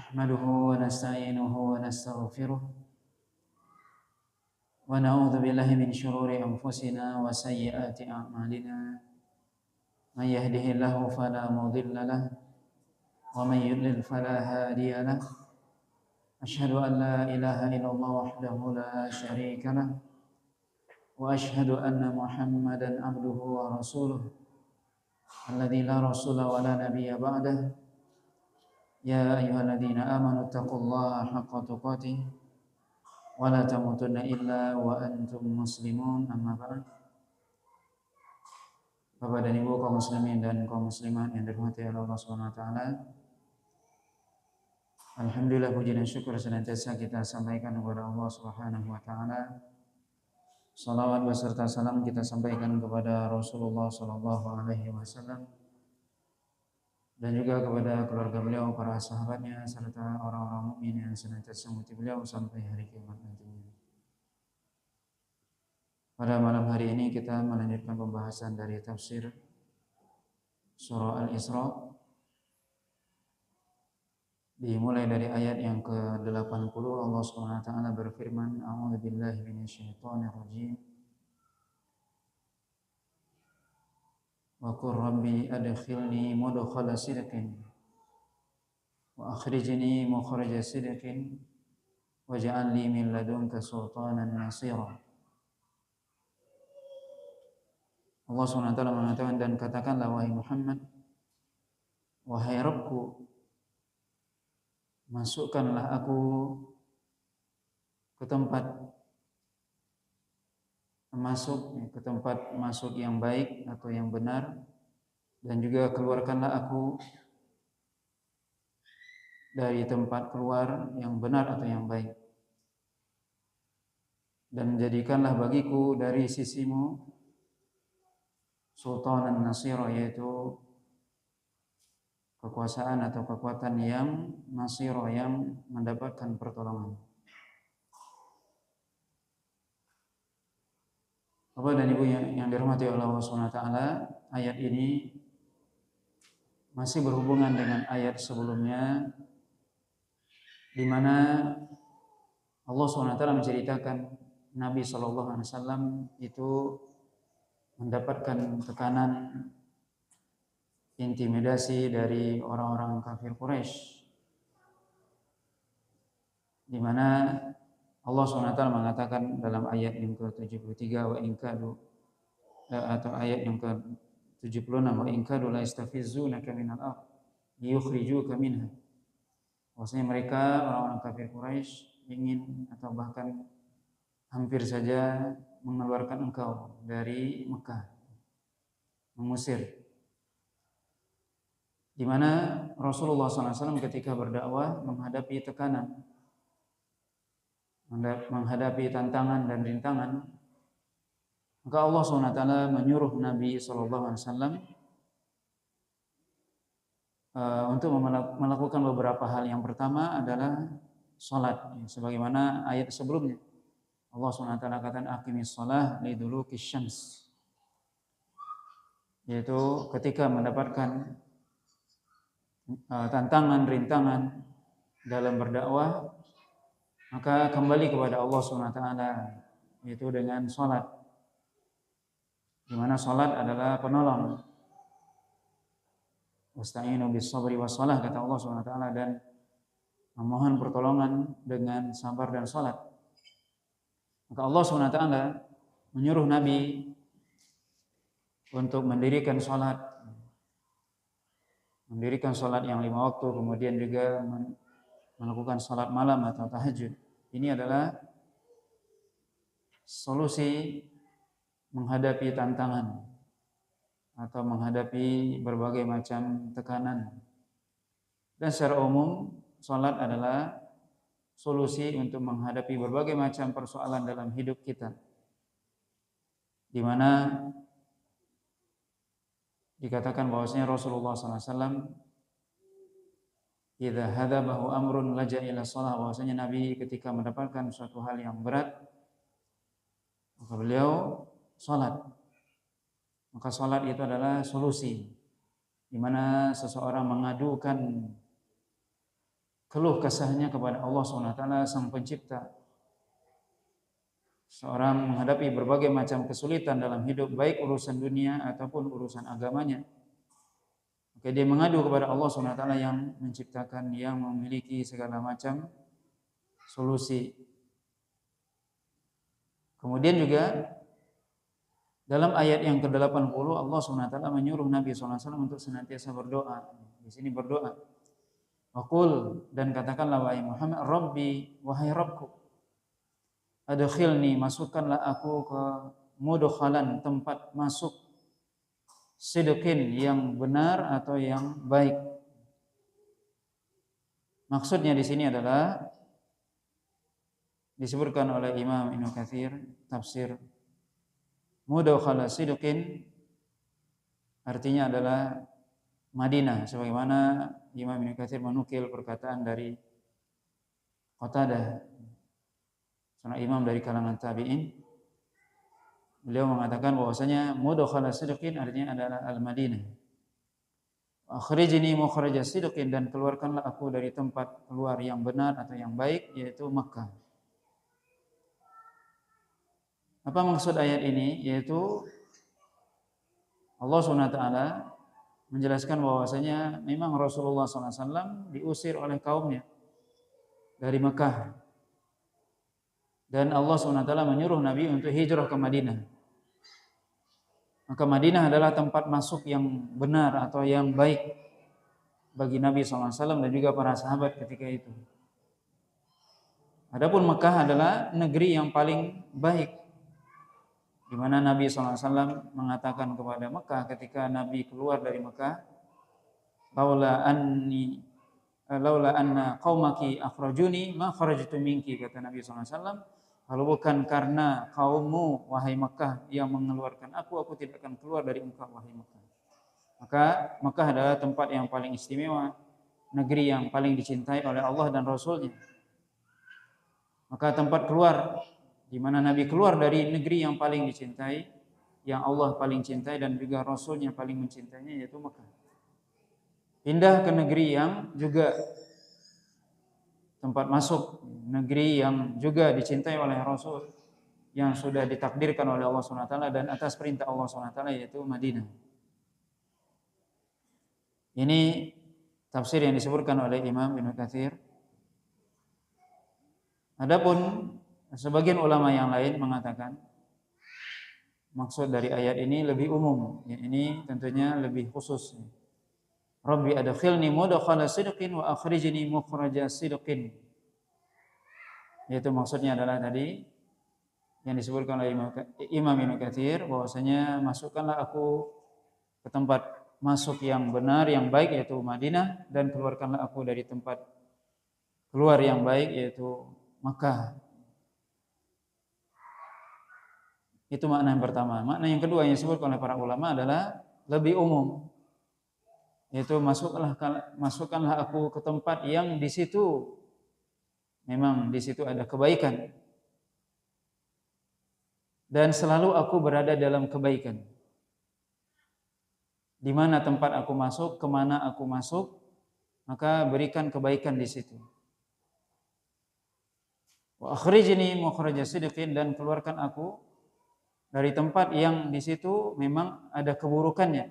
نحمده ونستعينه ونستغفره ونعوذ بالله من شرور أنفسنا وسيئات أعمالنا من يهده الله فلا مضل له ومن يضلل فلا هادي له أشهد أن لا إله إلا الله وحده لا شريك له وأشهد أن محمدا عبده ورسوله الذي لا رسول ولا نبي بعده يا أيها الذين آمنوا اتقوا الله حق تقاته ولا تموتن إلا وأنتم مسلمون أما بعد. Bapak dan Ibu kaum muslimin dan kaum muslimat yang dirahmati Allah Subhanahu wa taala. Alhamdulillah, puji dan syukur senantiasa kita sampaikan kepada Allah Subhanahu wa taala. Salawat beserta salam kita sampaikan kepada Rasulullah sallallahu alaihi wasallam dan juga kepada keluarga beliau, para sahabatnya serta orang-orang mukmin yang senantiasa mengikuti beliau sampai hari kiamat nantinya. Pada malam hari ini kita melanjutkan pembahasan dari tafsir surah Al-Isra, dimulai dari ayat yang ke-80. Allah Subhanahu wa taala berfirman, A'udzubillahi minasyaitonirrajim. Wa qur rabbi adkhilni mudkhala sidqin wa akhrijni mukhraja sidqin waj'al li min ladunka sultanan nasira. Allah SWT mengatakan, dan katakanlah wahai Muhammad, wahai Rabbku, masukkanlah aku ke tempat masuk yang baik atau yang benar, dan juga keluarkanlah aku dari tempat keluar yang benar atau yang baik, dan jadikanlah bagiku dari sisimu sultanan nasira, yaitu kekuasaan atau kekuatan yang nasira, yang mendapatkan pertolongan. Bapak dan Ibu yang dirahmati Allah Subhanahu wa taala, ayat ini masih berhubungan dengan ayat sebelumnya, di mana Allah Subhanahu wa taala menceritakan Nabi sallallahu alaihi wasallam itu mendapatkan tekanan, intimidasi dari orang-orang kafir Quraisy, di mana Allah SWT mengatakan dalam ayat yang ke-73, wa inkadu, atau ayat yang ke-76, wa inkadu la yastafizzunaka minal ardh liyukhrijuka minha. Maksudnya mereka, orang-orang kafir Quraisy, ingin atau bahkan hampir saja mengeluarkan engkau dari Mekah, mengusir. Di mana Rasulullah SAW ketika berdakwah menghadapi tekanan, menghadapi tantangan dan rintangan, maka Allah SWT menyuruh Nabi SAW untuk melakukan beberapa hal. Yang pertama adalah salat, sebagaimana ayat sebelumnya. Allah SWT katakan aqimis shalah lidulukis syams, yaitu ketika mendapatkan tantangan, rintangan dalam berdakwah, maka kembali kepada Allah SWT, yaitu dengan salat, di mana salat adalah penolong. Wasta'inu bis sabri was shalah, kata Allah SWT, dan memohon pertolongan dengan sabar dan salat. Maka Allah SWT menyuruh Nabi untuk mendirikan salat yang 5 waktu, kemudian juga melakukan salat malam atau tahajud. Ini adalah solusi menghadapi tantangan atau menghadapi berbagai macam tekanan. Dan secara umum, salat adalah solusi untuk menghadapi berbagai macam persoalan dalam hidup kita, di mana dikatakan bahwasanya Rasulullah SAW idza hadabahu amrun laja ila shalah, bahwasanya Nabi ketika mendapatkan suatu hal yang berat, maka beliau salat. Maka salat itu adalah solusi, di mana seseorang mengadukan keluh kesahnya kepada Allah SWT sang pencipta. Seorang menghadapi berbagai macam kesulitan dalam hidup, baik urusan dunia ataupun urusan agamanya, maka dia mengadu kepada Allah SWT yang menciptakan, yang memiliki segala macam solusi. Kemudian juga dalam ayat yang ke-80 Allah SWT menyuruh Nabi SAW untuk senantiasa berdoa. Di sini berdoa. Waqul, dan katakanlah wahai Muhammad, Rabbi, wahai Rabbku, adkhilni, masukkanlah aku ke mudkhalan, tempat masuk, sidqin, yang benar atau yang baik. Maksudnya di sini adalah disebutkan oleh Imam Ibnu Katsir tafsir mudkhala sidqin artinya adalah Madinah, sebagaimana Imam Ibnu Katsir menukil perkataan dari Qatadah, seorang imam dari kalangan tabi'in. Beliau mengatakan bahwasanya mudkhala sidqin artinya adalah al-Madinah. Akhrijni mukhraja sidqin, dan keluarkanlah aku dari tempat keluar yang benar atau yang baik, yaitu Makkah. Apa maksud ayat ini? Yaitu Allah SWT menjelaskan bahwasanya memang Rasulullah SAW diusir oleh kaumnya dari Mekah, dan Allah SWT menyuruh Nabi untuk hijrah ke Madinah. Maka Madinah adalah tempat masuk yang benar atau yang baik bagi Nabi SAW dan juga para sahabat ketika itu. Adapun Mekah adalah negeri yang paling baik, di mana Nabi SAW mengatakan kepada Mekah ketika Nabi keluar dari Mekah, laula anna qaumaki akhrajuni ma kharajtu minki, kata Nabi SAW, kalau bukan karena kaummu wahai Mekah yang mengeluarkan aku tidak akan keluar dari engkau wahai Mekah. Maka Mekah adalah tempat yang paling istimewa, negeri yang paling dicintai oleh Allah dan Rasul-Nya. Maka tempat keluar di mana Nabi keluar dari negeri yang paling dicintai, yang Allah paling cintai dan juga Rasul-Nya paling mencintainya, yaitu Mekah. Pindah ke negeri yang juga tempat masuk, negeri yang juga dicintai oleh Rasul, yang sudah ditakdirkan oleh Allah SWT dan atas perintah Allah SWT, yaitu Madinah. Ini tafsir yang disebutkan oleh Imam Ibnu Katsir. Adapun sebagian ulama yang lain mengatakan maksud dari ayat ini lebih umum, ya, ini tentunya lebih khusus. Rabbi adkhilni mudkhala sidqin wa akhrijni mukhraja sidqin. Yaitu maksudnya adalah tadi yang disebutkan oleh Imam Ibnu Katsir, bahwasanya masukkanlah aku ke tempat masuk yang benar, yang baik, yaitu Madinah, dan keluarkanlah aku dari tempat keluar yang baik, yaitu Makkah. Itu makna yang pertama. Makna yang kedua yang disebutkan oleh para ulama adalah lebih umum, yaitu masukkanlah aku ke tempat yang di situ memang di situ ada kebaikan, dan selalu aku berada dalam kebaikan. Di mana tempat aku masuk, kemana aku masuk, maka berikan kebaikan di situ. Wa akhrijni mukhraja sidqin, dan keluarkan aku dari tempat yang di situ memang ada keburukannya,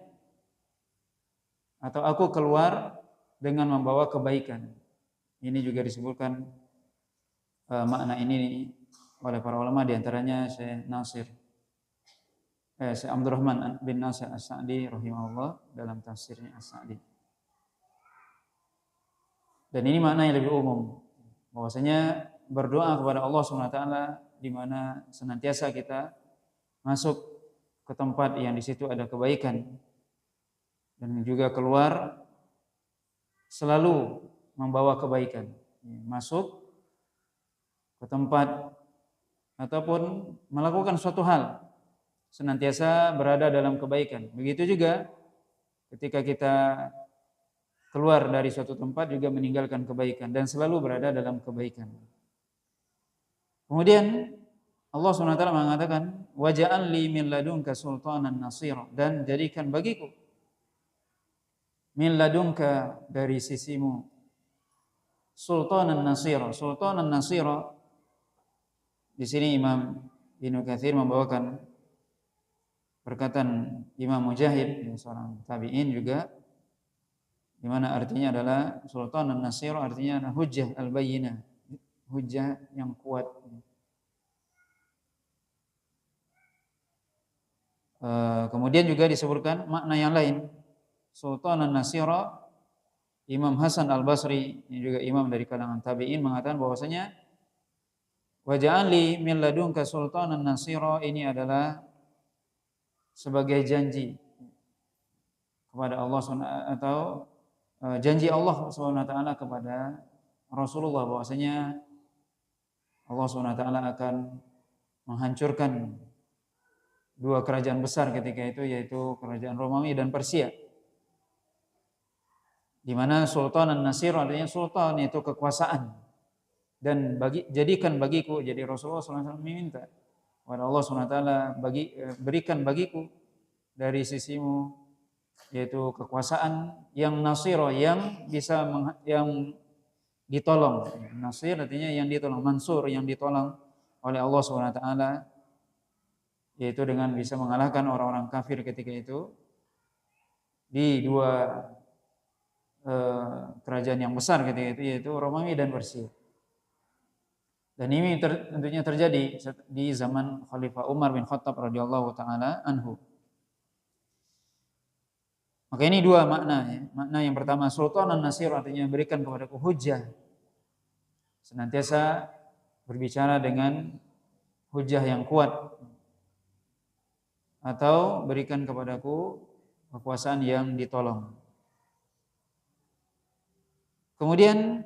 atau aku keluar dengan membawa kebaikan. Ini juga disebutkan makna ini oleh para ulama, di antaranya Syekh Abdurrahman bin Nasir As-Sa'di rahimahullah dalam tafsirnya As-Sa'di. Dan ini makna yang lebih umum, bahwasanya berdoa kepada Allah SWT di mana senantiasa kita masuk ke tempat yang di situ ada kebaikan, dan juga keluar selalu membawa kebaikan. Masuk ke tempat ataupun melakukan suatu hal senantiasa berada dalam kebaikan. Begitu juga ketika kita keluar dari suatu tempat juga meninggalkan kebaikan dan selalu berada dalam kebaikan. Kemudian Allah SWT mengatakan, waja'al li min ladunka sultanan nasira, dan jadikan bagiku min ladunka dari sisimu sultanan nasira. Sultanan nasira di sini Imam Ibnu Katsir membawakan perkataan Imam Mujahid, seorang tabi'in juga, di mana artinya adalah sultanan nasira artinya adalah hujjah al-bayyinah, hujjah yang kuat. Kemudian juga disebutkan makna yang lain. Sultanan nasira, Imam Hasan Al-Basri, yang juga imam dari kalangan tabi'in, mengatakan bahwasanya waja'ali min ladunka sultanan nasira, ini adalah sebagai janji kepada Allah atau janji Allah SWT kepada Rasulullah bahwasanya Allah SWT akan menghancurkan dua kerajaan besar ketika itu, yaitu kerajaan Romawi dan Persia. Di mana sultanan nasir artinya sultan, yaitu kekuasaan. Dan jadikan bagiku, jadi Rasulullah SAW meminta kepada Allah SWT, berikan bagiku dari sisimu, yaitu kekuasaan yang nasiro, yang bisa yang ditolong. Nasir artinya yang ditolong, mansur yang ditolong oleh Allah SWT, yaitu dengan bisa mengalahkan orang-orang kafir ketika itu di dua kerajaan yang besar ketika itu, yaitu Romawi dan Persia. Dan ini tentunya terjadi di zaman Khalifah Umar bin Khattab radhiyallahu taala anhu. Maka ini dua makna ya. Makna yang pertama, sultanan nasir artinya berikan kepadaku hujjah. Senantiasa berbicara dengan hujjah yang kuat. Atau berikan kepadaku kekuasaan yang ditolong. Kemudian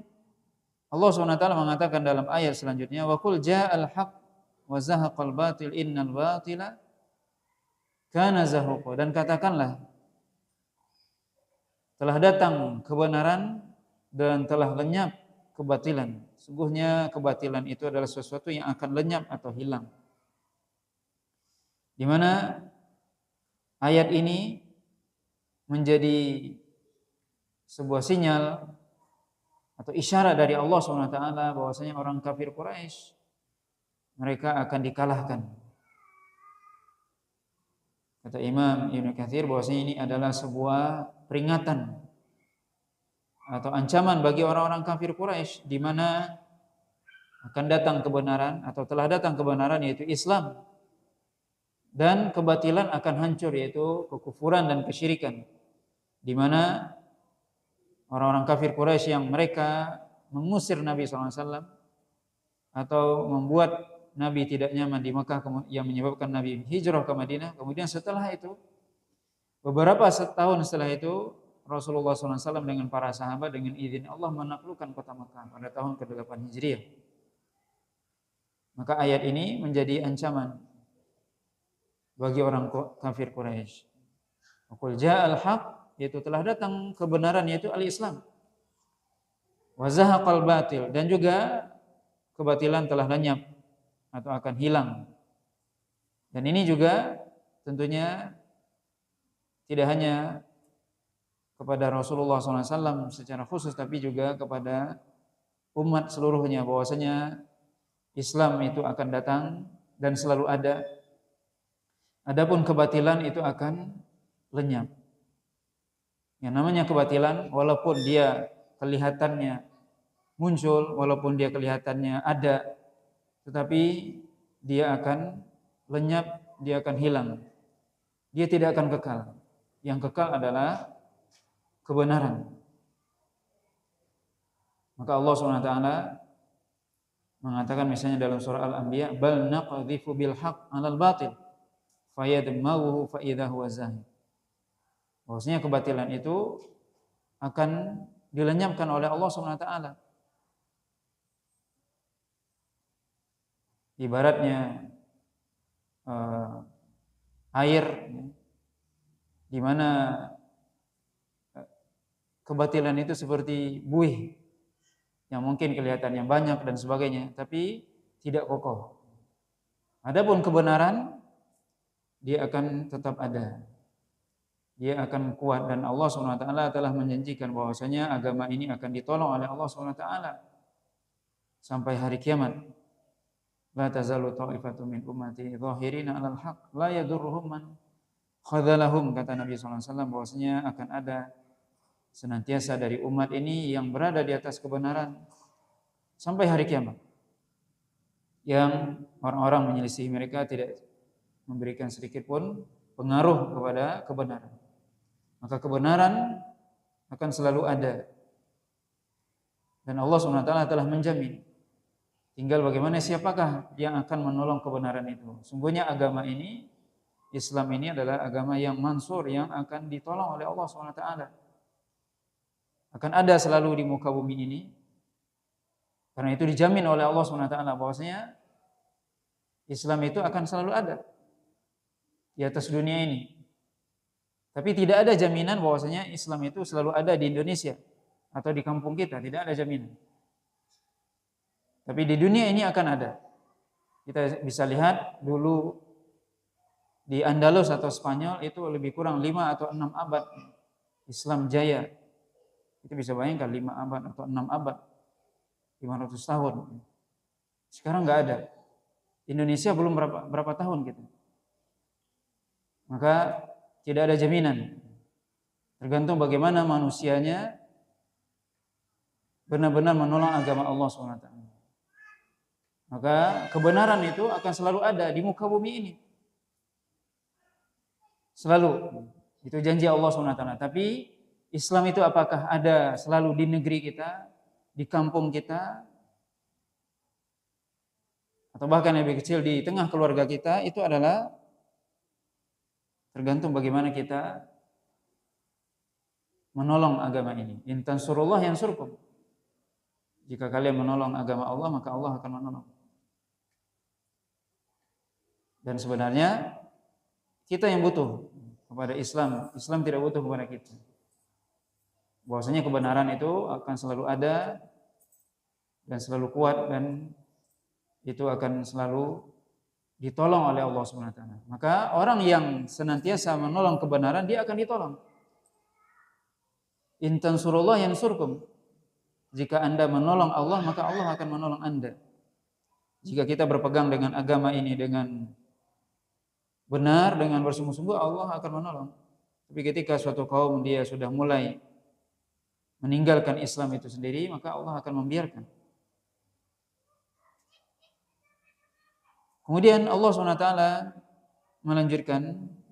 Allah SWT mengatakan dalam ayat selanjutnya, wa qul ja'al haqq wa zahaqal batil innal batila kana zahuqa, dan katakanlah telah datang kebenaran dan telah lenyap kebatilan. Sungguhnya kebatilan itu adalah sesuatu yang akan lenyap atau hilang. Di mana ayat ini menjadi sebuah sinyal atau isyarat dari Allah SWT bahwasanya orang kafir Quraisy mereka akan dikalahkan. Kata Imam Ibnu Katsir bahwasanya ini adalah sebuah peringatan atau ancaman bagi orang-orang kafir Quraisy, di mana akan datang kebenaran atau telah datang kebenaran, yaitu Islam, dan kebatilan akan hancur, yaitu kekufuran dan kesyirikan, di mana orang-orang kafir Quraisy yang mereka mengusir Nabi SAW atau membuat Nabi tidak nyaman di Mekah, yang menyebabkan Nabi hijrah ke Madinah. Kemudian setelah itu, beberapa tahun setelah itu, Rasulullah SAW dengan para sahabat dengan izin Allah menaklukkan kota Mekah pada tahun ke-8 Hijriah. Maka ayat ini menjadi ancaman bagi orang kafir Quraisy. Qul ja'al haqq, yaitu telah datang kebenaran, yaitu al-Islam. Wa zahaqal batil, dan juga kebatilan telah lenyap atau akan hilang. Dan ini juga tentunya tidak hanya kepada Rasulullah SAW secara khusus, tapi juga kepada umat seluruhnya, bahwasanya Islam itu akan datang dan selalu ada. Adapun kebatilan itu akan lenyap. Yang namanya kebatilan, walaupun dia kelihatannya muncul, walaupun dia kelihatannya ada, tetapi dia akan lenyap, dia akan hilang. Dia tidak akan kekal. Yang kekal adalah kebenaran. Maka Allah SWT mengatakan misalnya dalam surah Al-Anbiya, bal naqdhifu bil haqq 'alal batil fayadmaghuhu fa idza huwa zahid. Bahwasanya kebatilan itu akan dilenyapkan oleh Allah SWT. Ibaratnya air, di mana kebatilan itu seperti buih yang mungkin kelihatannya banyak dan sebagainya, tapi tidak kokoh. Adapun kebenaran, dia akan tetap ada. dia akan kuat, dan Allah SWT telah menjanjikan bahwasanya agama ini akan ditolong oleh Allah SWT sampai hari kiamat. La tazalu ta'ifatun min ummati zahirina 'alal haqq la yadurruhum man khadzalahum, kata Nabi SAW bahwasanya akan ada senantiasa dari umat ini yang berada di atas kebenaran sampai hari kiamat, yang orang-orang menyelisih mereka tidak memberikan sedikit pun pengaruh kepada kebenaran. Maka kebenaran akan selalu ada, dan Allah SWT telah menjamin. Tinggal bagaimana siapakah yang akan menolong kebenaran itu. Sungguhnya agama ini, Islam ini adalah agama yang mansur, yang akan ditolong oleh Allah SWT. Akan ada selalu di muka bumi ini. Karena itu dijamin oleh Allah SWT bahwasanya Islam itu akan selalu ada di atas dunia ini. Tapi tidak ada jaminan bahwasanya Islam itu selalu ada di Indonesia atau di kampung kita, tidak ada jaminan. Tapi di dunia ini akan ada. Kita bisa lihat dulu di Andalus atau Spanyol itu lebih kurang 5 atau 6 abad Islam jaya. Itu bisa bayangkan 5 abad atau 6 abad, 500 tahun. Sekarang nggak ada. Indonesia belum berapa tahun gitu. Maka tidak ada jaminan. Tergantung bagaimana manusianya benar-benar menolong agama Allah SWT. Maka kebenaran itu akan selalu ada di muka bumi ini. Selalu. Itu janji Allah SWT. Tapi Islam itu apakah ada selalu di negeri kita, di kampung kita, atau bahkan yang lebih kecil di tengah keluarga kita, itu adalah tergantung bagaimana kita menolong agama ini. In tansurullah yansurkum. Jika kalian menolong agama Allah, maka Allah akan menolong. Dan sebenarnya kita yang butuh kepada Islam. Islam tidak butuh kepada kita. Bahwasanya kebenaran itu akan selalu ada dan selalu kuat, dan itu akan selalu ditolong oleh Allah SWT. Maka orang yang senantiasa menolong kebenaran, dia akan ditolong. In tansurullah yansurkum. Jika Anda menolong Allah, maka Allah akan menolong Anda. Jika kita berpegang dengan agama ini dengan benar, dengan bersungguh-sungguh, Allah akan menolong. Tapi ketika suatu kaum dia sudah mulai meninggalkan Islam itu sendiri, maka Allah akan membiarkan. Kemudian Allah SWT melanjutkan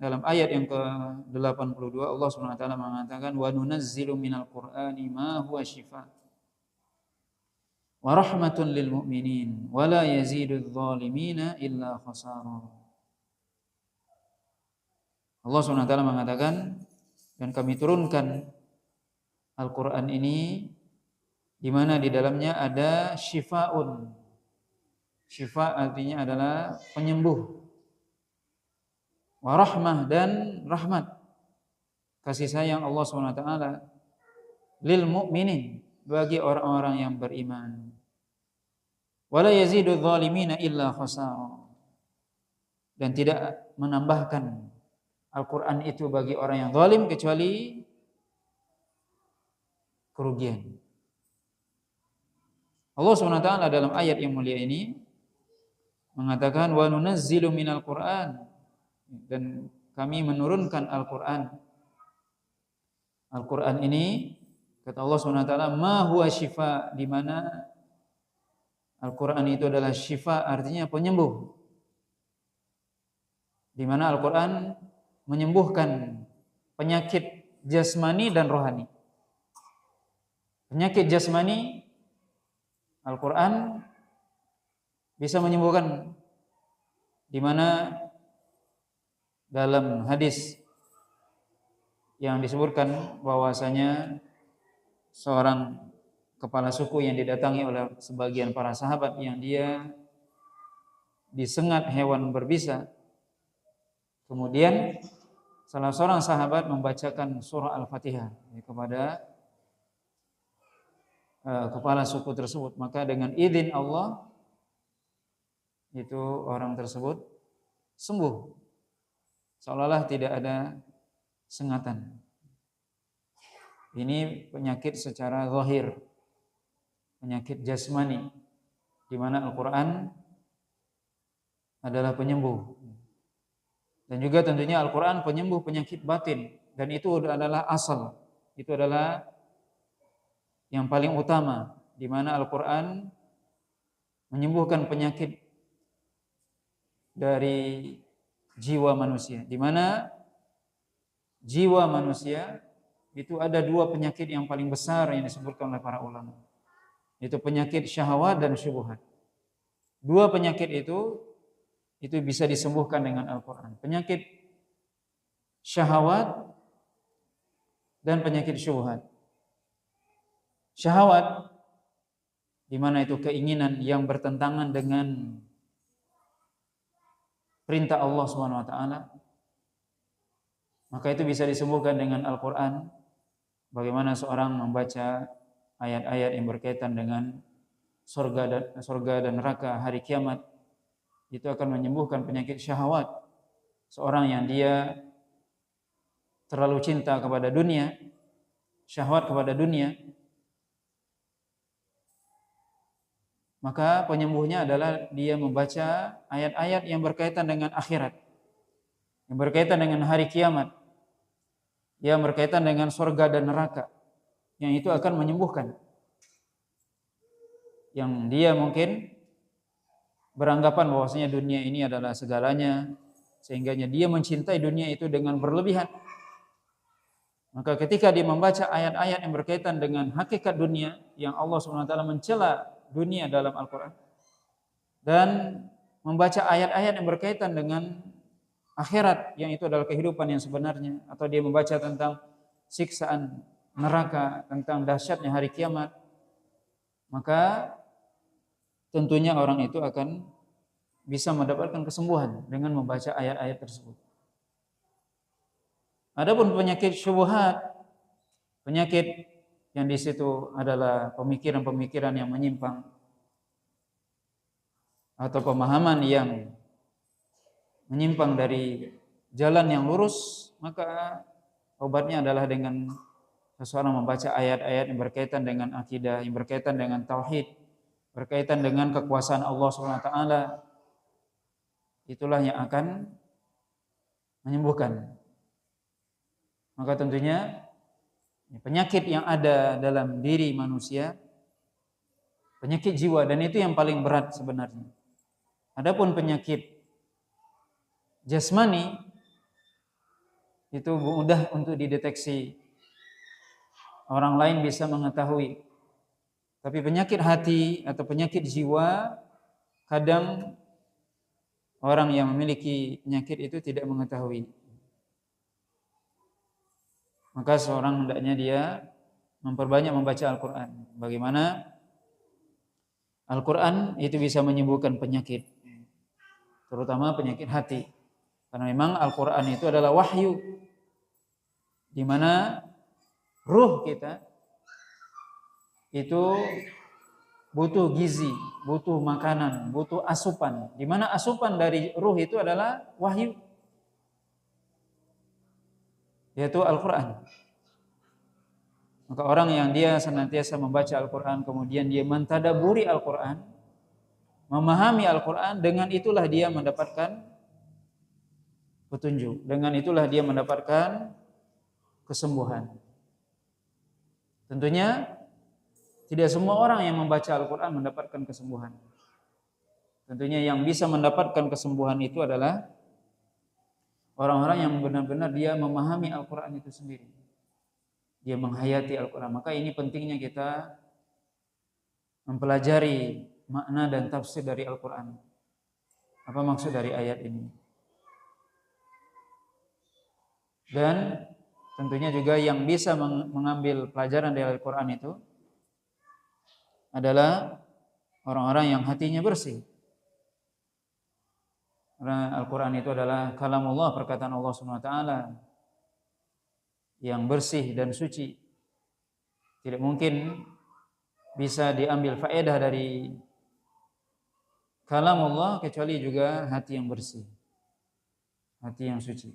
dalam ayat yang ke-82, Allah SWT mengatakan wa nunazzilu minal qur'ani ma huwa shifa wa rahmatun lil mu'minin wa la yazidudz zalimina illa khasara. Allah SWT mengatakan, dan kami turunkan Al-Qur'an ini di mana di dalamnya ada syifaun. Syifa artinya adalah penyembuh. Warahmah, dan rahmat, kasih sayang Allah SWT lil mu'minin, bagi orang-orang yang beriman. Wala yazidudz zalimina illa khasara. Dan tidak menambahkan Al-Quran itu bagi orang yang zalim kecuali kerugian. Allah SWT dalam ayat yang mulia ini mengatakan wa nunazzilu minal Qur'an, dan kami menurunkan Al-Qur'an. Al-Qur'an ini, kata Allah SWT, ma huwa syifa, di mana Al-Qur'an itu adalah syifa, artinya penyembuh. Di mana Al-Qur'an menyembuhkan penyakit jasmani dan rohani. Penyakit jasmani, Al-Qur'an bisa menyembuhkan, di mana dalam hadis yang disebutkan bahwasanya seorang kepala suku yang didatangi oleh sebagian para sahabat yang dia disengat hewan berbisa. Kemudian salah seorang sahabat membacakan surah Al-Fatihah kepada kepala suku tersebut, maka dengan izin Allah itu orang tersebut sembuh, seolah-olah tidak ada sengatan. Ini penyakit secara zahir, penyakit jasmani, di mana Al-Quran adalah penyembuh. Dan juga tentunya Al-Quran penyembuh penyakit batin, dan itu adalah asal, itu adalah yang paling utama, di mana Al-Quran menyembuhkan penyakit dari jiwa manusia, di mana jiwa manusia itu ada dua penyakit yang paling besar yang disebutkan oleh para ulama, yaitu penyakit syahwat dan syubhat. Dua penyakit itu bisa disembuhkan dengan Al-Quran. Penyakit syahwat dan penyakit syubhat. Syahwat, di mana itu keinginan yang bertentangan dengan perintah Allah Subhanahu wa taala, maka itu bisa disembuhkan dengan Al-Quran. Bagaimana seorang membaca ayat-ayat yang berkaitan dengan surga dan neraka, hari kiamat, itu akan menyembuhkan penyakit syahwat. Seorang yang dia terlalu cinta kepada dunia, syahwat kepada dunia, maka penyembuhnya adalah dia membaca ayat-ayat yang berkaitan dengan akhirat, yang berkaitan dengan hari kiamat, yang berkaitan dengan surga dan neraka, yang itu akan menyembuhkan. Yang dia mungkin beranggapan bahwasanya dunia ini adalah segalanya, sehingga dia mencintai dunia itu dengan berlebihan. Maka ketika dia membaca ayat-ayat yang berkaitan dengan hakikat dunia, yang Allah SWT mencela dunia dalam Al-Quran, dan membaca ayat-ayat yang berkaitan dengan akhirat, yang itu adalah kehidupan yang sebenarnya, atau dia membaca tentang siksaan neraka, tentang dahsyatnya hari kiamat, maka tentunya orang itu akan bisa mendapatkan kesembuhan dengan membaca ayat-ayat tersebut. Adapun penyakit syubhat, penyakit yang di situ adalah pemikiran-pemikiran yang menyimpang atau pemahaman yang menyimpang dari jalan yang lurus, maka obatnya adalah dengan seseorang membaca ayat-ayat yang berkaitan dengan akidah, yang berkaitan dengan tauhid, berkaitan dengan kekuasaan Allah SWT. Itulah yang akan menyembuhkan. Maka tentunya penyakit yang ada dalam diri manusia, penyakit jiwa, dan itu yang paling berat sebenarnya. Adapun penyakit jasmani itu mudah untuk dideteksi, orang lain bisa mengetahui. Tapi penyakit hati atau penyakit jiwa, kadang orang yang memiliki penyakit itu tidak mengetahui. Maka seorang hendaknya dia memperbanyak membaca Al-Quran. Bagaimana Al-Quran itu bisa menyembuhkan penyakit, terutama penyakit hati. Karena memang Al-Quran itu adalah wahyu, di mana ruh kita itu butuh gizi, butuh makanan, butuh asupan. Di mana asupan dari ruh itu adalah wahyu, yaitu Al-Quran. Maka orang yang dia senantiasa membaca Al-Quran, kemudian dia mentadaburi Al-Quran, memahami Al-Quran, dengan itulah dia mendapatkan petunjuk, dengan itulah dia mendapatkan kesembuhan. Tentunya tidak semua orang yang membaca Al-Quran mendapatkan kesembuhan. Tentunya yang bisa mendapatkan kesembuhan itu adalah orang-orang yang benar-benar dia memahami Al-Quran itu sendiri. Dia menghayati Al-Quran. Maka ini pentingnya kita mempelajari makna dan tafsir dari Al-Quran. Apa maksud dari ayat ini? Dan tentunya juga yang bisa mengambil pelajaran dari Al-Quran itu adalah orang-orang yang hatinya bersih. Karena Al-Quran itu adalah kalamullah, perkataan Allah SWT yang bersih dan suci. Tidak mungkin bisa diambil faedah dari kalamullah kecuali juga hati yang bersih, hati yang suci.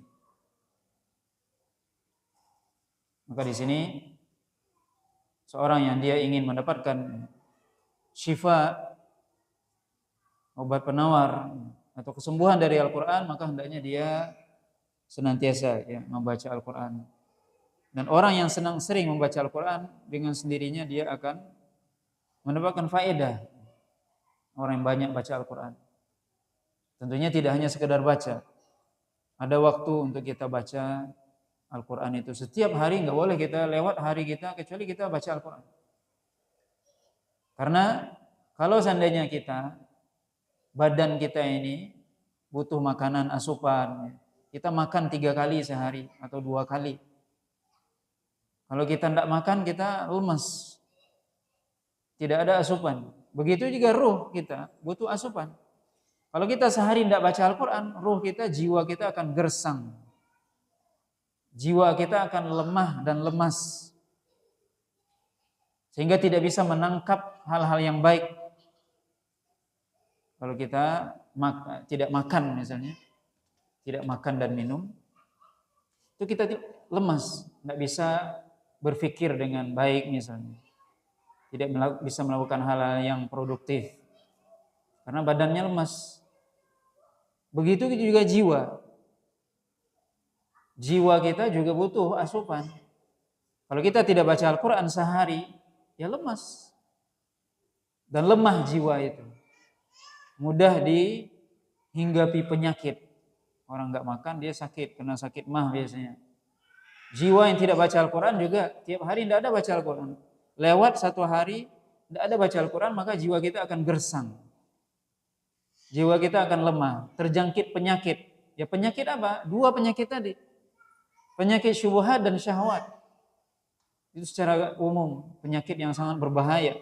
Maka di sini seorang yang dia ingin mendapatkan syifa, obat penawar atau kesembuhan dari Al-Qur'an, maka hendaknya dia senantiasa ya membaca Al-Qur'an. Dan orang yang sering membaca Al-Qur'an, dengan sendirinya dia akan mendapatkan faedah. Orang yang banyak baca Al-Qur'an. Tentunya tidak hanya sekedar baca. Ada waktu untuk kita baca Al-Qur'an itu. Setiap hari enggak boleh kita lewat hari kita kecuali kita baca Al-Qur'an. Karena kalau seandainya badan kita ini butuh makanan asupan, kita makan 3 kali sehari atau 2 kali. Kalau kita tidak makan, kita lemas. Tidak ada asupan. Begitu juga ruh kita butuh asupan. Kalau kita sehari tidak baca Al-Quran, ruh kita, jiwa kita akan gersang. Jiwa kita akan lemah dan lemas. Sehingga tidak bisa menangkap hal-hal yang baik. Kalau kita tidak makan misalnya, tidak makan dan minum, itu kita lemas, tidak bisa berpikir dengan baik misalnya. Tidak bisa melakukan hal-hal yang produktif. Karena badannya lemas. Begitu juga jiwa. Jiwa kita juga butuh asupan. Kalau kita tidak baca Al-Quran sehari, ya lemas. Dan lemah jiwa itu. Mudah dihinggapi penyakit. Orang nggak makan, dia sakit. Kena sakit mah biasanya. Jiwa yang tidak baca Al-Quran juga tiap hari tidak ada baca Al-Quran. Lewat 1 hari tidak ada baca Al-Quran, maka jiwa kita akan gersang. Jiwa kita akan lemah, terjangkit penyakit. Ya penyakit apa? 2 penyakit tadi. Penyakit syubhat dan syahwat. Itu secara umum penyakit yang sangat berbahaya.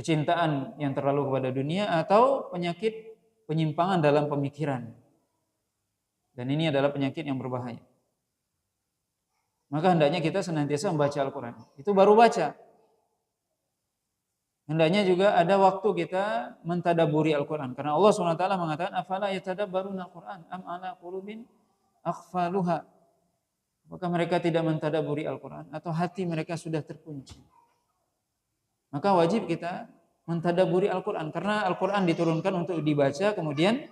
Kecintaan yang terlalu kepada dunia atau penyakit penyimpangan dalam pemikiran. Dan ini adalah penyakit yang berbahaya. Maka hendaknya kita senantiasa membaca Al-Quran. Itu baru baca. Hendaknya juga ada waktu kita mentadaburi Al-Quran. Karena Allah SWT mengatakan, afala yatadabbaruna Al-Quran, am ala qulubin akhfaluha. Apakah mereka tidak mentadaburi Al-Quran atau hati mereka sudah terkunci? Maka wajib kita mentadaburi Al-Quran. Karena Al-Quran diturunkan untuk dibaca, kemudian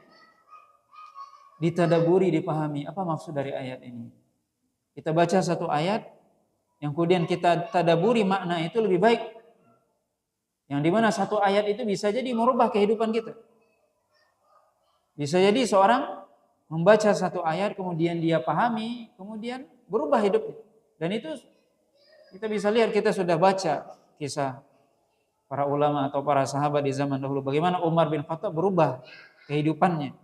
ditadaburi, dipahami. Apa maksud dari ayat ini? Kita baca 1 ayat, yang kemudian kita tadaburi makna itu lebih baik. Yang dimana 1 ayat itu bisa jadi merubah kehidupan kita. Bisa jadi seorang membaca 1 ayat, kemudian dia pahami, kemudian berubah hidupnya. Dan itu kita bisa lihat, kita sudah baca kisah para ulama atau para sahabat di zaman dahulu. Bagaimana Umar bin Khattab berubah kehidupannya.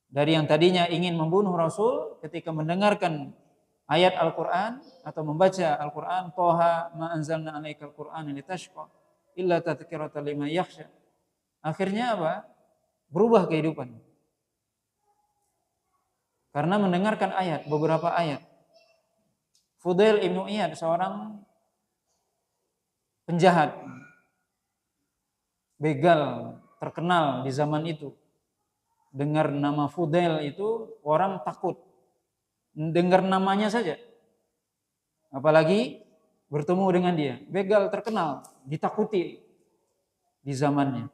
Dari yang tadinya ingin membunuh Rasul, ketika mendengarkan ayat Al-Quran atau membaca Al-Quran, Toha ma anzalna alaikal Qur'an litashqa illa tadhkiratan liman yakhsha. Akhirnya apa? Berubah kehidupan. Karena mendengarkan ayat, beberapa ayat. Fudail ibnu Iyad, seorang penjahat, begal, terkenal di zaman itu. Dengar nama Fudail itu orang takut. Dengar namanya saja. Apalagi bertemu dengan dia. Begal terkenal, ditakuti di zamannya.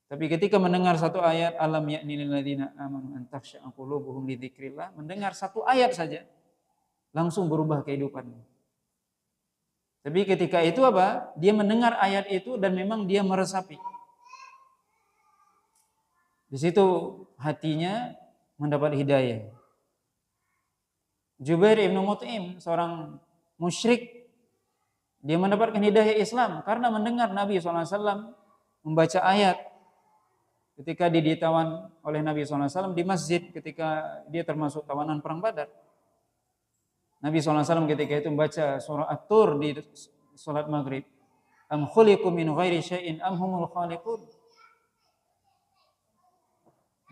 Tapi ketika mendengar 1 ayat, alam ya'ni lil ladzina amanu an takhsha'a qulubuhum li dzikrillah, mendengar 1 ayat saja langsung berubah kehidupannya. Tapi ketika itu apa? Dia mendengar ayat itu dan memang dia meresapi. Di situ hatinya mendapat hidayah. Jubair ibnu Mut'im, seorang musyrik, dia mendapatkan hidayah Islam karena mendengar Nabi SAW membaca ayat ketika dia ditawan oleh Nabi SAW di masjid ketika dia termasuk tawanan perang Badar. Nabi SAW ketika itu membaca surah At-Tur di salat maghrib. Am khuliqu min ghairi syai'in am humul khaliqun.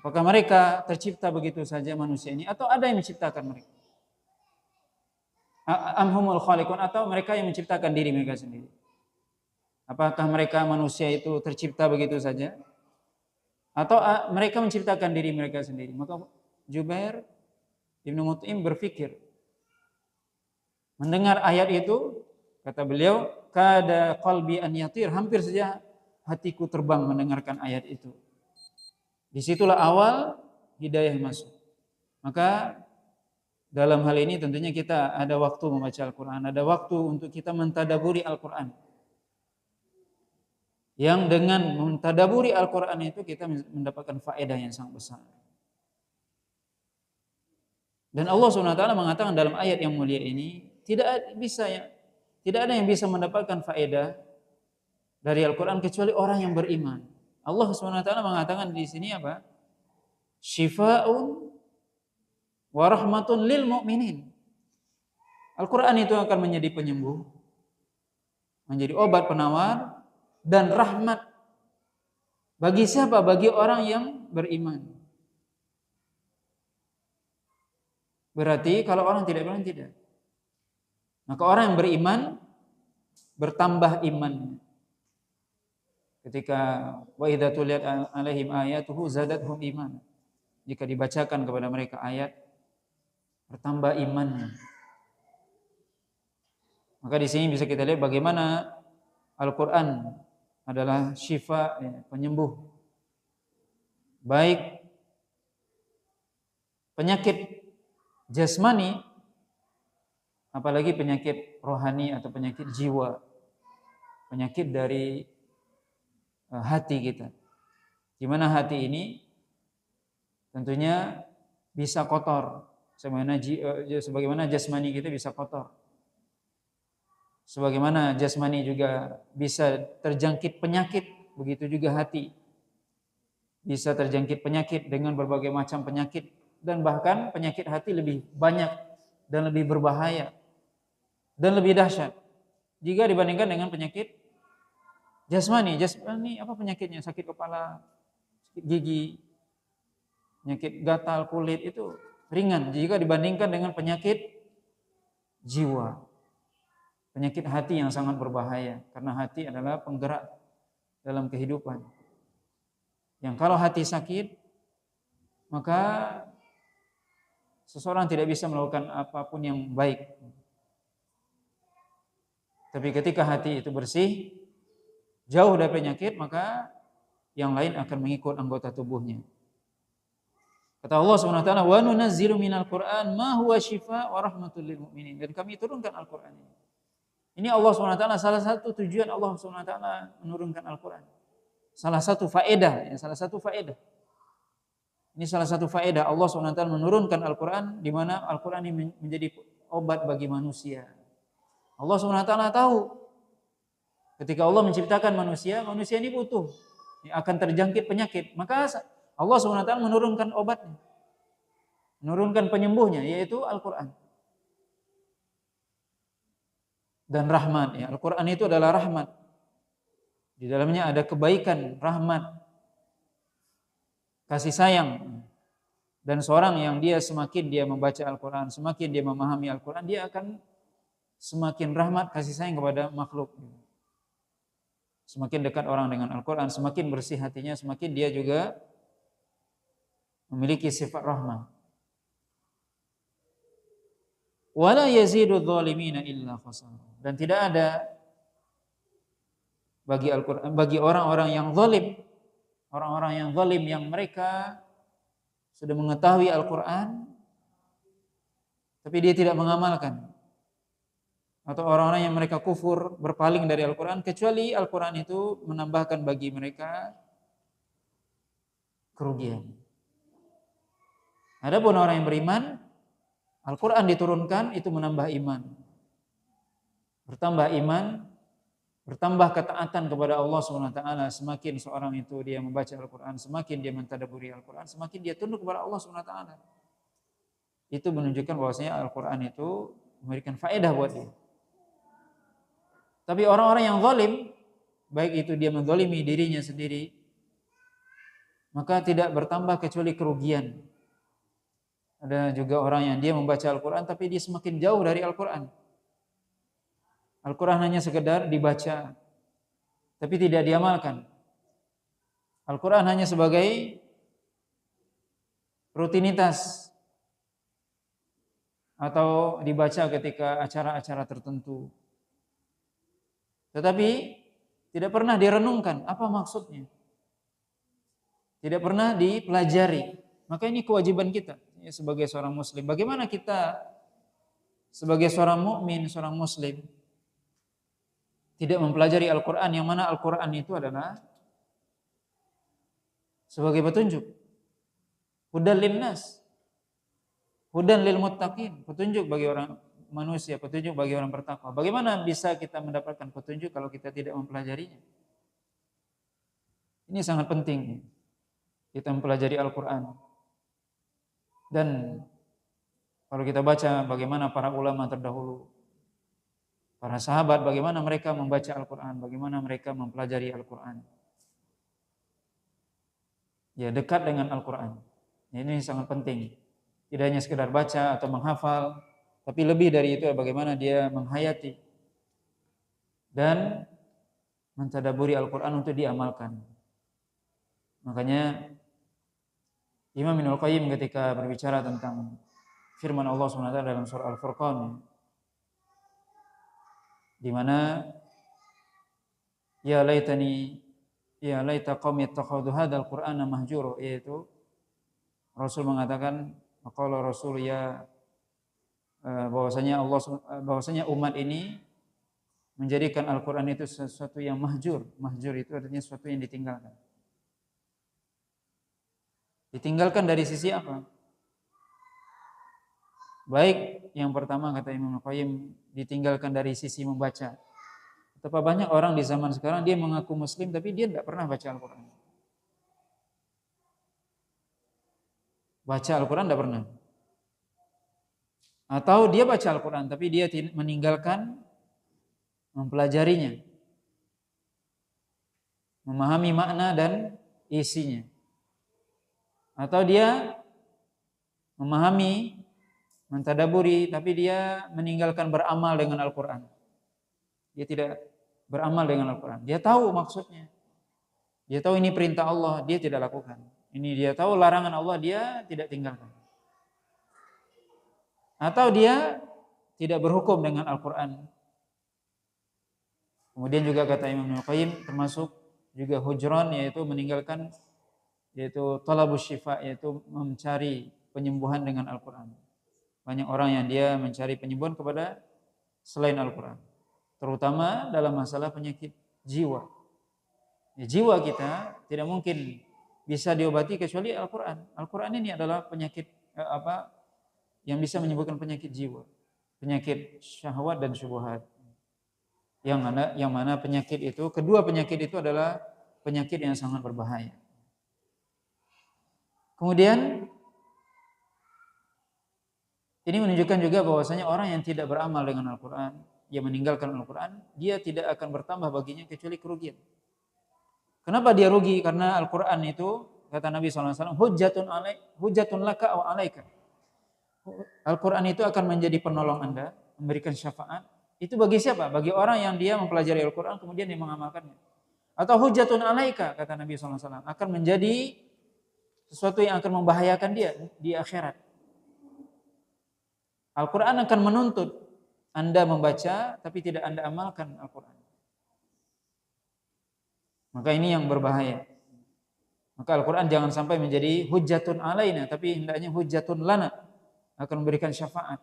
Apakah mereka tercipta begitu saja manusia ini atau ada yang menciptakan mereka? Am humul khaliqun, atau mereka yang menciptakan diri mereka sendiri? Apakah mereka manusia itu tercipta begitu saja? Atau mereka menciptakan diri mereka sendiri? Maka Jubair Ibnu Mut'im berpikir, mendengar ayat itu, kata beliau, kada qalbi an yatir, hampir saja hatiku terbang mendengarkan ayat itu. Disitulah awal hidayah masuk. Maka dalam hal ini tentunya kita ada waktu membaca Al-Quran, ada waktu untuk kita mentadaburi Al-Quran. Yang dengan mentadaburi Al-Quran itu kita mendapatkan faedah yang sangat besar. Dan Allah SWT mengatakan dalam ayat yang mulia ini, tidak ada yang bisa mendapatkan faedah dari Al-Quran kecuali orang yang beriman. Allah SWT mengatakan di sini apa? Syifa'un wa rahmatun lil mu'minin. Al-Quran itu akan menjadi penyembuh, menjadi obat penawar, dan rahmat. Bagi siapa? Bagi orang yang beriman. Berarti kalau orang tidak beriman, tidak. Maka orang yang beriman bertambah imannya. Ketika wa idza tuliyat alaihim ayatuhu zadatuhum iman. Jika dibacakan kepada mereka ayat, bertambah imannya. Maka di sini bisa kita lihat bagaimana Al-Quran adalah syifa, penyembuh. Baik penyakit jasmani, apalagi penyakit rohani atau penyakit jiwa, penyakit dari hati kita. Di mana hati ini tentunya bisa kotor, sebagaimana jasmani kita bisa kotor. Sebagaimana jasmani juga bisa terjangkit penyakit, begitu juga hati bisa terjangkit penyakit dengan berbagai macam penyakit, dan bahkan penyakit hati lebih banyak dan lebih berbahaya dan lebih dahsyat jika dibandingkan dengan penyakit jasmani. Jasmani apa penyakitnya? Sakit kepala, sakit gigi, penyakit gatal kulit itu ringan jika dibandingkan dengan penyakit jiwa. Penyakit hati yang sangat berbahaya, karena hati adalah penggerak dalam kehidupan. Yang kalau hati sakit, maka seseorang tidak bisa melakukan apapun yang baik. Tapi ketika hati itu bersih, jauh dari penyakit, maka yang lain akan mengikut anggota tubuhnya. Kata Allah SWT, wa nunazzilu minal Qur'an ma huwa syifa wa rahmatul lil mu'minin. Dan kami turunkan Al-Qur'an ini. Ini Allah SWT, salah satu tujuan Allah SWT menurunkan Al-Quran. Salah satu faedah. Ini salah satu faedah Allah SWT menurunkan Al-Quran, di mana Al-Quran ini menjadi obat bagi manusia. Allah SWT tahu ketika Allah menciptakan manusia ini butuh, akan terjangkit penyakit. Maka Allah SWT menurunkan obatnya, menurunkan penyembuhnya, yaitu Al-Quran. Dan rahmat, ya. Al-Quran itu adalah rahmat. Di dalamnya ada kebaikan, rahmat, kasih sayang. Dan seorang yang semakin dia membaca Al-Quran, semakin dia memahami Al-Quran, dia akan semakin rahmat, kasih sayang kepada makhluk. Semakin dekat orang dengan Al-Quran, semakin bersih hatinya, semakin dia juga memiliki sifat rahmat. Wala yazidu dzalimina illa khasara. Dan tidak ada bagi Al-Quran, bagi orang-orang yang zalim, orang-orang yang zalim yang mereka sudah mengetahui Al-Quran tapi dia tidak mengamalkan, atau orang-orang yang mereka kufur, berpaling dari Al-Quran, kecuali Al-Quran itu menambahkan bagi mereka kerugian. Adapun orang yang beriman, Al-Quran diturunkan itu menambah iman. Bertambah iman, bertambah ketaatan kepada Allah SWT. Semakin seorang itu dia membaca Al-Quran, semakin dia mentadabburi Al-Quran, semakin dia tunduk kepada Allah SWT. Itu menunjukkan bahwasanya Al-Quran itu memberikan faedah buat dia. Tapi orang-orang yang zalim, baik itu dia menzalimi dirinya sendiri, maka tidak bertambah kecuali kerugian. Ada juga orang yang dia membaca Al-Quran tapi dia semakin jauh dari Al-Quran. Al-Quran hanya sekedar dibaca tapi tidak diamalkan. Al-Quran hanya sebagai rutinitas, atau dibaca ketika acara-acara tertentu. Tetapi tidak pernah direnungkan apa maksudnya. Tidak pernah dipelajari. Maka ini kewajiban kita ya, sebagai seorang muslim. Bagaimana kita sebagai seorang mukmin, seorang muslim tidak mempelajari Al-Qur'an, yang mana Al-Qur'an itu adalah sebagai petunjuk. Hudan linnas, hudan lil muttaqin, petunjuk bagi orang manusia, petunjuk bagi orang bertakwa. Bagaimana bisa kita mendapatkan petunjuk kalau kita tidak mempelajarinya? Ini sangat penting. Kita mempelajari Al-Qur'an. Dan kalau kita baca bagaimana para ulama terdahulu, para sahabat, bagaimana mereka membaca Al-Qur'an, bagaimana mereka mempelajari Al-Qur'an. Ya, dekat dengan Al-Qur'an. Ini sangat penting. Tidak hanya sekedar baca atau menghafal, tapi lebih dari itu bagaimana dia menghayati dan mentadaburi Al-Qur'an untuk diamalkan. Makanya Imam Ibnul Qayyim ketika berbicara tentang firman Allah SWT dalam surah Al-Furqan, di mana ya laita qaumi ittakhadhu hadzal qur'ana mahjura, yaitu Rasul mengatakan, maqala Rasul ya bahwasanya umat ini menjadikan Al-Qur'an itu sesuatu yang mahjur. Mahjur itu artinya sesuatu yang ditinggalkan. Ditinggalkan dari sisi apa? Baik, yang pertama kata Imam Qayyim, ditinggalkan dari sisi membaca. Betapa banyak orang di zaman sekarang dia mengaku muslim tapi dia tidak pernah baca Al-Qur'an. Baca Al-Qur'an tidak pernah. Atau dia baca Al-Qur'an tapi dia meninggalkan mempelajarinya, memahami makna dan isinya. Atau dia memahami, mentadaburi, tapi dia meninggalkan beramal dengan Al-Qur'an. Dia tidak beramal dengan Al-Qur'an. Dia tahu maksudnya. Dia tahu ini perintah Allah, dia tidak lakukan. Ini dia tahu larangan Allah, dia tidak tinggalkan. Atau dia tidak berhukum dengan Al-Qur'an. Kemudian juga kata Imam Al-Qayyim, termasuk juga hujran, yaitu meninggalkan, yaitu talabus syifa, yaitu mencari penyembuhan dengan Al-Qur'an. Banyak orang yang dia mencari penyembuhan kepada selain Al-Qur'an, terutama dalam masalah penyakit jiwa. Ya, jiwa kita tidak mungkin bisa diobati kecuali Al-Qur'an. Al-Qur'an ini adalah penyakit yang bisa menyembuhkan penyakit jiwa, penyakit syahwat dan syubhat. Yang mana penyakit itu, kedua penyakit itu adalah penyakit yang sangat berbahaya. Kemudian ini menunjukkan juga bahwasanya orang yang tidak beramal dengan Al-Qur'an, yang meninggalkan Al-Qur'an, dia tidak akan bertambah baginya kecuali kerugian. Kenapa dia rugi? Karena Al-Qur'an itu, kata Nabi SAW, hujjatun laka aw alaika. Al-Qur'an itu akan menjadi penolong Anda, memberikan syafaat. Itu bagi siapa? Bagi orang yang dia mempelajari Al-Qur'an kemudian dia mengamalkannya. Atau hujjatun alaika, kata Nabi SAW, akan menjadi sesuatu yang akan membahayakan dia di akhirat. Al-Qur'an akan menuntut Anda membaca tapi tidak Anda amalkan Al-Qur'an. Maka ini yang berbahaya. Maka Al-Qur'an jangan sampai menjadi hujjatun alaina, tapi hendaknya hujjatun lana, akan memberikan syafaat.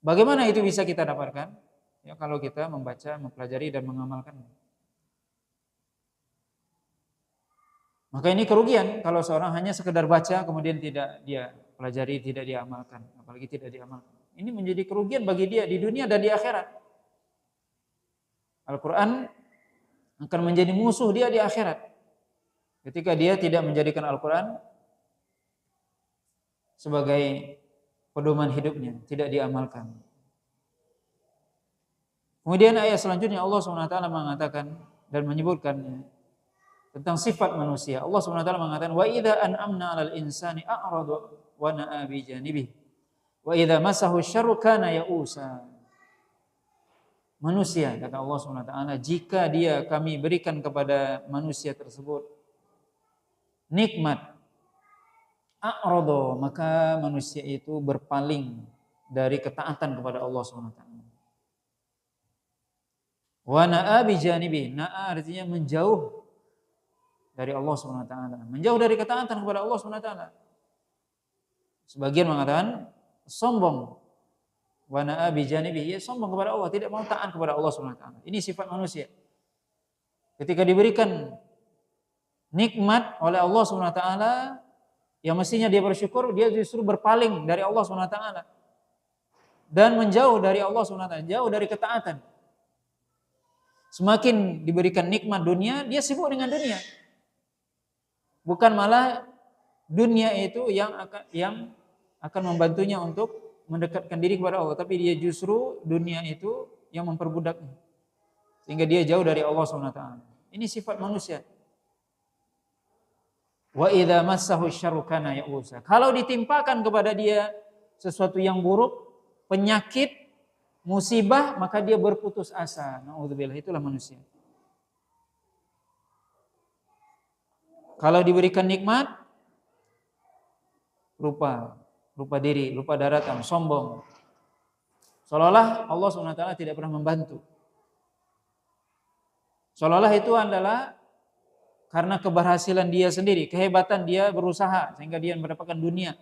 Bagaimana itu bisa kita dapatkan? Ya, kalau kita membaca, mempelajari dan mengamalkannya. Maka ini kerugian kalau seorang hanya sekedar baca kemudian tidak dia pelajari, tidak dia amalkan, apalagi tidak diamalkan. Ini menjadi kerugian bagi dia di dunia dan di akhirat. Al-Qur'an akan menjadi musuh dia di akhirat ketika dia tidak menjadikan Al-Qur'an sebagai pedoman hidupnya, tidak diamalkan. Kemudian ayat selanjutnya Allah SWT mengatakan dan menyebutkan tentang sifat manusia. Allah SWT mengatakan, wa idza an'amna 'alal insani a'rada wa na'a bi janibihi wa idza masahu syarru kana ya'usa. Manusia, kata Allah SWT, jika kami berikan kepada manusia tersebut nikmat, a'rada, maka manusia itu berpaling, dari ketaatan kepada Allah Subhanahu wa taala. Wa na'a bi janibi, na'a artinya menjauh dari Allah Subhanahu wa taala, menjauh dari ketaatan kepada Allah Subhanahu wa taala. Sebagian mengatakan sombong. Wa na'a bi janibi, ya sombong kepada Allah, tidak mau taat kepada Allah Subhanahu wa taala. Ini sifat manusia. Ketika diberikan nikmat oleh Allah Subhanahu wa taala, yang mestinya dia bersyukur, dia justru berpaling dari Allah Subhanahu wa taala dan menjauh dari Allah Subhanahu wa taala, jauh dari ketaatan. Semakin diberikan nikmat dunia, dia sibuk dengan dunia. Bukan malah dunia itu yang akan membantunya untuk mendekatkan diri kepada Allah, tapi dia justru dunia itu yang memperbudaknya. Sehingga dia jauh dari Allah Subhanahu wa taala. Ini sifat manusia. Wa idza massahu syarru kana ya'usa. Kalau ditimpakan kepada dia sesuatu yang buruk, penyakit, musibah, maka dia berputus asa. Nauzubillah, itulah manusia. Kalau diberikan nikmat, lupa diri, lupa daratan, sombong. Seolah-olah Allah SWT tidak pernah membantu. Seolah-olah itu adalah karena keberhasilan dia sendiri, kehebatan dia berusaha sehingga dia mendapatkan dunia.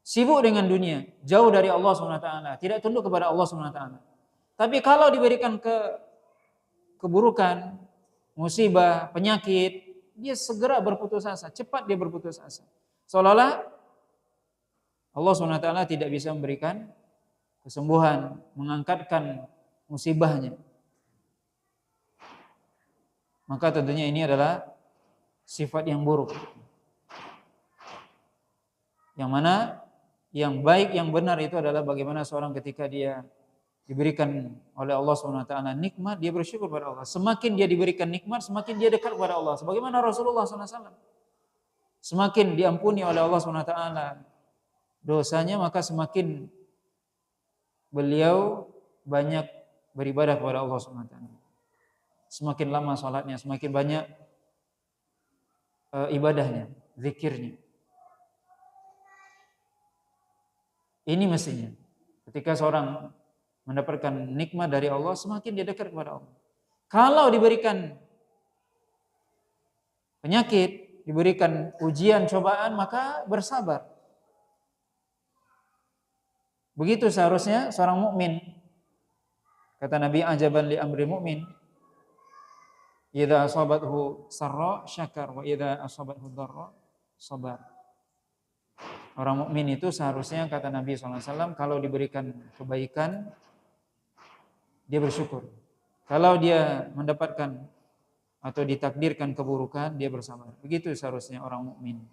Sibuk dengan dunia, jauh dari Allah SWT, tidak tunduk kepada Allah SWT. Tapi kalau diberikan keburukan, musibah, penyakit, dia segera berputus asa, cepat dia berputus asa. Seolah-olah Allah SWT tidak bisa memberikan kesembuhan, mengangkatkan musibahnya. Maka tentunya ini adalah sifat yang buruk. Yang mana yang baik, yang benar itu adalah bagaimana seorang ketika dia diberikan oleh Allah SWT nikmat, dia bersyukur kepada Allah. Semakin dia diberikan nikmat, semakin dia dekat kepada Allah. Sebagaimana Rasulullah SAW. Semakin diampuni oleh Allah SWT dosanya, maka semakin beliau banyak beribadah kepada Allah SWT. Semakin lama salatnya, semakin banyak ibadahnya, zikirnya. Ini mestinya. Ketika seorang mendapatkan nikmat dari Allah, semakin dia dekat kepada Allah. Kalau diberikan penyakit, diberikan ujian, cobaan, maka bersabar. Begitu seharusnya seorang mukmin. Kata Nabi, ajaban li amri mu'min. Idza asabathu sarra syakar wa idza asabathu dharra sabar. Orang mukmin itu seharusnya, kata Nabi SAW, kalau diberikan kebaikan dia bersyukur. Kalau dia mendapatkan atau ditakdirkan keburukan, dia bersabar. Begitu seharusnya orang mukmin.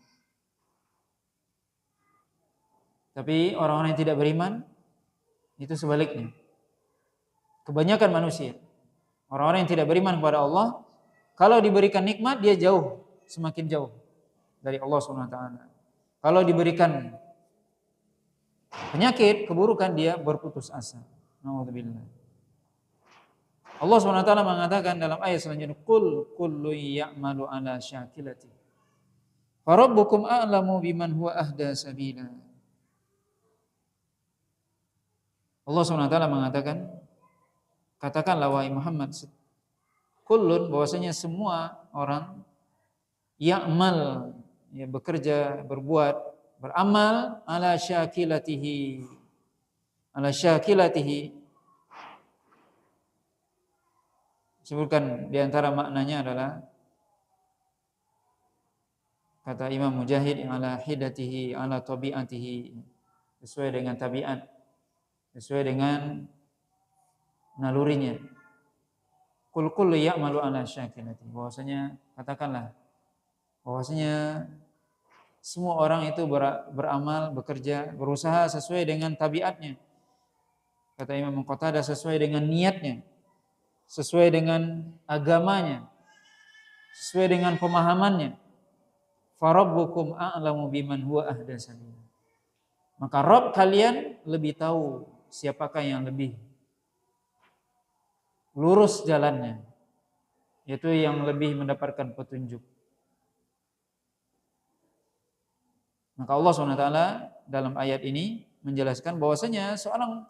Tapi orang-orang yang tidak beriman itu sebaliknya. Kebanyakan manusia, orang-orang yang tidak beriman kepada Allah, kalau diberikan nikmat dia jauh, semakin jauh dari Allah SWT. Kalau diberikan penyakit, keburukan, dia berputus asa. Nauzubillah. Allah SWT mengatakan dalam ayat selanjutnya, Qul kullu ya'malu ala syakilati farabbukum a'lamu biman huwa ahda sabila. Allah SWT mengatakan, katakanlah wahai Muhammad, kullun, bahwasanya semua orang ya'mal, ya, bekerja, berbuat, beramal ala syakilatihi. Ala syakilatihi, sebutkan di antara maknanya adalah kata Imam Mujahid, ala hidatihi, ala tabiatihi, sesuai dengan tabiat, sesuai dengan nalurinya. Kul kullu ya'malu ala syakilatihi, bahwasanya katakanlah bahwasanya semua orang itu beramal, bekerja, berusaha sesuai dengan tabiatnya. Kata Imam Qatadah, sesuai dengan niatnya, sesuai dengan agamanya, sesuai dengan pemahamannya. Farabbukum a'lamu biman huwa ahda sabila. Maka Rabb kalian lebih tahu siapakah yang lebih lurus jalannya, yaitu yang lebih mendapatkan petunjuk. Maka Allah SWT dalam ayat ini menjelaskan bahwasanya seorang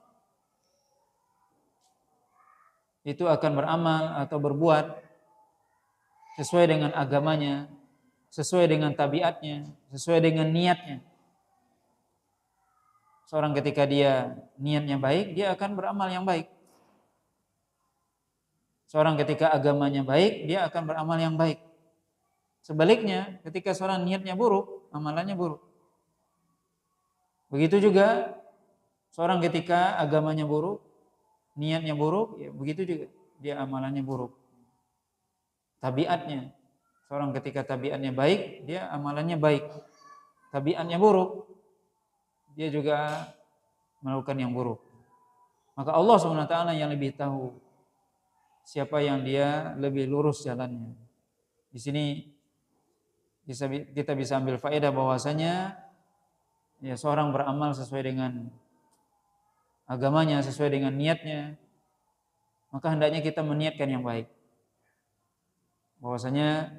itu akan beramal atau berbuat sesuai dengan agamanya, sesuai dengan tabiatnya, sesuai dengan niatnya. Seorang ketika dia niatnya baik, dia akan beramal yang baik. Seorang ketika agamanya baik, dia akan beramal yang baik. Sebaliknya, ketika seorang niatnya buruk, amalannya buruk. Begitu juga seorang ketika agamanya buruk, niatnya buruk, ya begitu juga dia amalannya buruk. Tabiatnya, seorang ketika tabiatnya baik, dia amalannya baik. Tabiatnya buruk, dia juga melakukan yang buruk. Maka Allah SWT yang lebih tahu siapa yang dia lebih lurus jalannya. Di sini kita bisa ambil faedah bahwasanya ya seorang beramal sesuai dengan agamanya, sesuai dengan niatnya, maka hendaknya kita meniatkan yang baik. Bahwasanya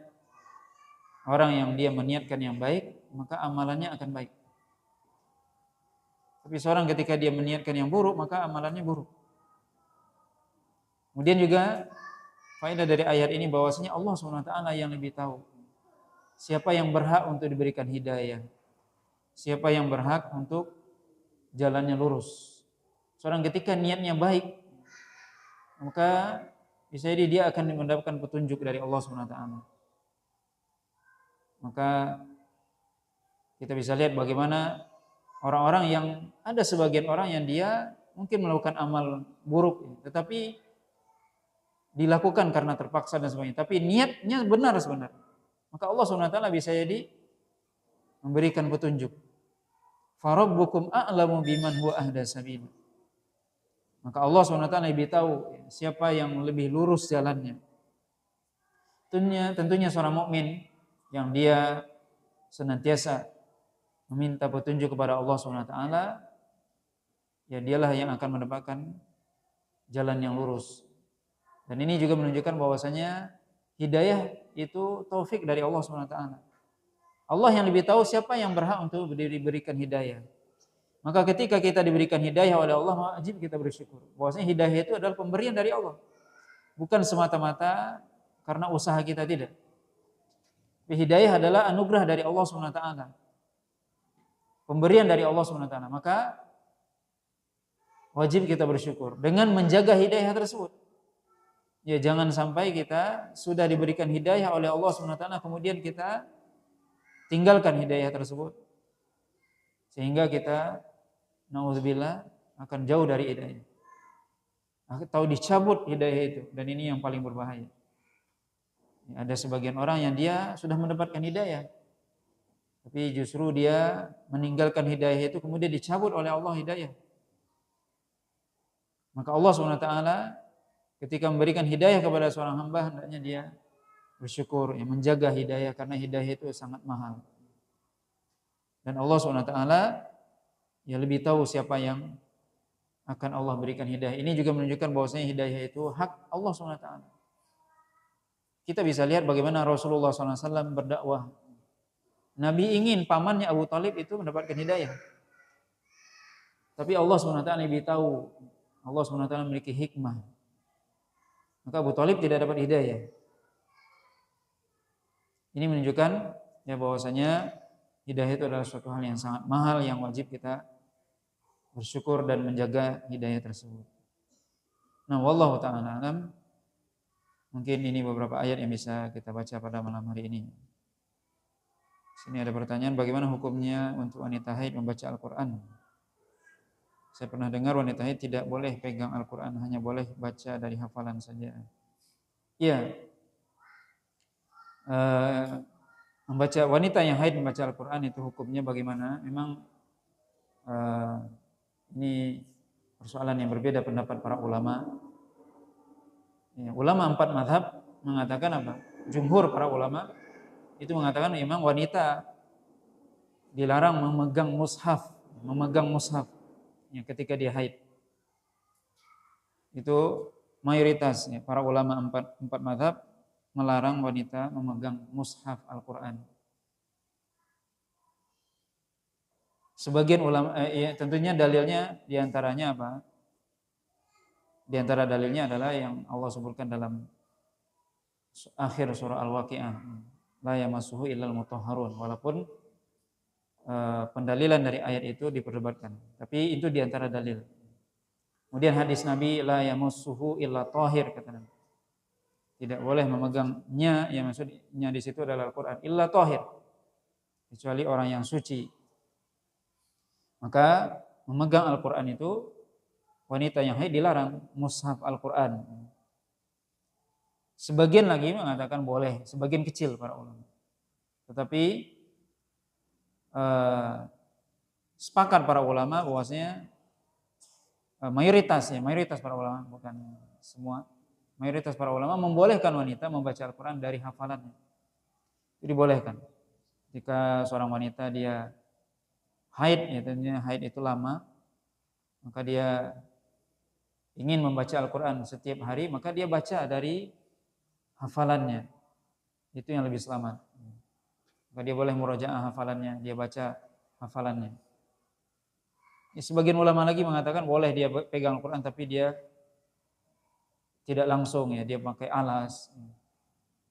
orang yang dia meniatkan yang baik, maka amalannya akan baik. Tapi seorang ketika dia meniatkan yang buruk, maka amalannya buruk. Kemudian juga faedah dari ayat ini bahwasanya Allah SWT yang lebih tahu siapa yang berhak untuk diberikan hidayah, siapa yang berhak untuk jalannya lurus. Seorang ketika niatnya baik, maka bisa jadi dia akan mendapatkan petunjuk dari Allah SWT. Maka kita bisa lihat bagaimana orang-orang yang ada sebagian orang yang dia mungkin melakukan amal buruk, tetapi dilakukan karena terpaksa dan sebagainya. Tapi niatnya benar sebenarnya. Maka Allah SWT bisa jadi memberikan petunjuk. Farabbukum a'lamu biman huwa ahda sabila. Maka Allah SWT lebih tahu siapa yang lebih lurus jalannya. Tentunya seorang mukmin yang dia senantiasa meminta petunjuk kepada Allah SWT, ya dialah yang akan mendapatkan jalan yang lurus. Dan ini juga menunjukkan bahwasanya hidayah itu taufik dari Allah SWT. Allah yang lebih tahu siapa yang berhak untuk diberikan hidayah. Maka ketika kita diberikan hidayah oleh Allah, wajib kita bersyukur. Bahwasanya hidayah itu adalah pemberian dari Allah. Bukan semata-mata karena usaha kita, tidak. Hidayah adalah anugerah dari Allah SWT. Pemberian dari Allah SWT. Maka wajib kita bersyukur dengan menjaga hidayah tersebut. Ya, jangan sampai kita sudah diberikan hidayah oleh Allah SWT kemudian kita tinggalkan hidayah tersebut sehingga kita naudzubillah akan jauh dari hidayah atau dicabut hidayah itu, dan ini yang paling berbahaya. Ya, ada sebagian orang yang dia sudah mendapatkan hidayah tapi justru dia meninggalkan hidayah itu kemudian dicabut oleh Allah hidayah. Maka Allah SWT ketika memberikan hidayah kepada seorang hamba, hendaknya dia bersyukur, ya, menjaga hidayah, karena hidayah itu sangat mahal. Dan Allah SWT ya lebih tahu siapa yang akan Allah berikan hidayah. Ini juga menunjukkan bahwasanya hidayah itu hak Allah SWT. Kita bisa lihat bagaimana Rasulullah SAW berdakwah. Nabi ingin pamannya Abu Thalib itu mendapatkan hidayah. Tapi Allah SWT lebih tahu. Allah SWT memiliki hikmah. Maka Abu Thalib tidak dapat hidayah. Ini menunjukkan ya bahwasanya hidayah itu adalah suatu hal yang sangat mahal yang wajib kita bersyukur dan menjaga hidayah tersebut. Nah, wallahu ta'ala alam. Mungkin ini beberapa ayat yang bisa kita baca pada malam hari ini. Sini ada pertanyaan, bagaimana hukumnya untuk wanita haid membaca Al-Qur'an? Saya pernah dengar wanita haid tidak boleh pegang Al-Qur'an, hanya boleh baca dari hafalan saja. Ya, wanita yang haid membaca Al-Quran itu hukumnya bagaimana? Memang ini persoalan yang berbeda pendapat para ulama. Ya, ulama 4 mazhab mengatakan apa? Jumhur para ulama itu mengatakan memang wanita dilarang memegang mushaf ya, ketika dia haid. Itu mayoritas ya, para ulama 4 mazhab melarang wanita memegang mushaf Al-Quran. Sebagian ulama ya, tentunya dalilnya diantaranya apa? Di antara dalilnya adalah yang Allah sebutkan dalam akhir surah Al-Waqiah, la yamassuhu illal mutahharun, walaupun pendalilan dari ayat itu diperdebatkan, tapi itu di antara dalil. Kemudian hadis Nabi la yamassuhu illa tahir, kata Nabi. Tidak boleh memegangnya, yang maksudnya di situ adalah Al-Qur'an, illa tahir, kecuali orang yang suci. Maka memegang Al-Qur'an itu wanita yang haid dilarang, mushaf Al-Qur'an. Sebagian lagi mengatakan boleh, sebagian kecil para ulama. Tetapi sepakat para ulama bahwasanya mayoritas para ulama, bukan semua, mayoritas para ulama membolehkan wanita membaca Al-Quran dari hafalannya. Itu dibolehkan. Jika seorang wanita dia haid, ya tentunya haid itu lama, maka dia ingin membaca Al-Quran setiap hari, maka dia baca dari hafalannya. Itu yang lebih selamat. Maka dia boleh murojaah hafalannya, dia baca hafalannya. Sebagian ulama lagi mengatakan boleh dia pegang Al-Quran tapi dia tidak langsung, ya, dia pakai alas.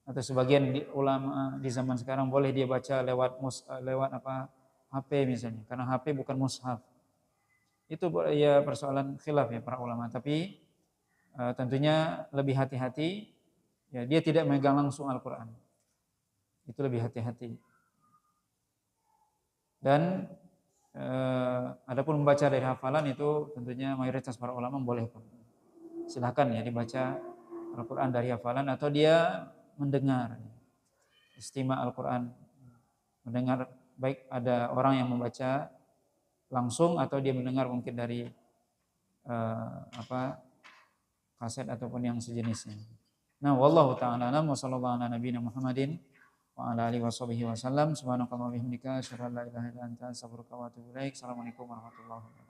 Atau sebagian ulama di zaman sekarang boleh dia baca lewat HP misalnya, karena HP bukan mushaf. Itu ya persoalan khilaf ya para ulama, tapi tentunya lebih hati-hati, ya, dia tidak megang langsung Al-Quran. Itu lebih hati-hati. Dan adapun membaca dari hafalan itu tentunya mayoritas para ulama membolehkan. Silakan ya dibaca Al-Quran dari hafalan, atau dia mendengar istima' Al-Quran, mendengar, baik ada orang yang membaca langsung atau dia mendengar mungkin dari kaset ataupun yang sejenisnya. Nah, wallahu ta'ala a'lam, wa sallallahu ala nabiyina Muhammadin wa ala alihi wasallam. Subhanakallahumma wa bihamdika asyhadu an la ilaha illa anta astaghfiruka wa atubu ilaik. Assalamualaikum warahmatullahi wabarakatuh.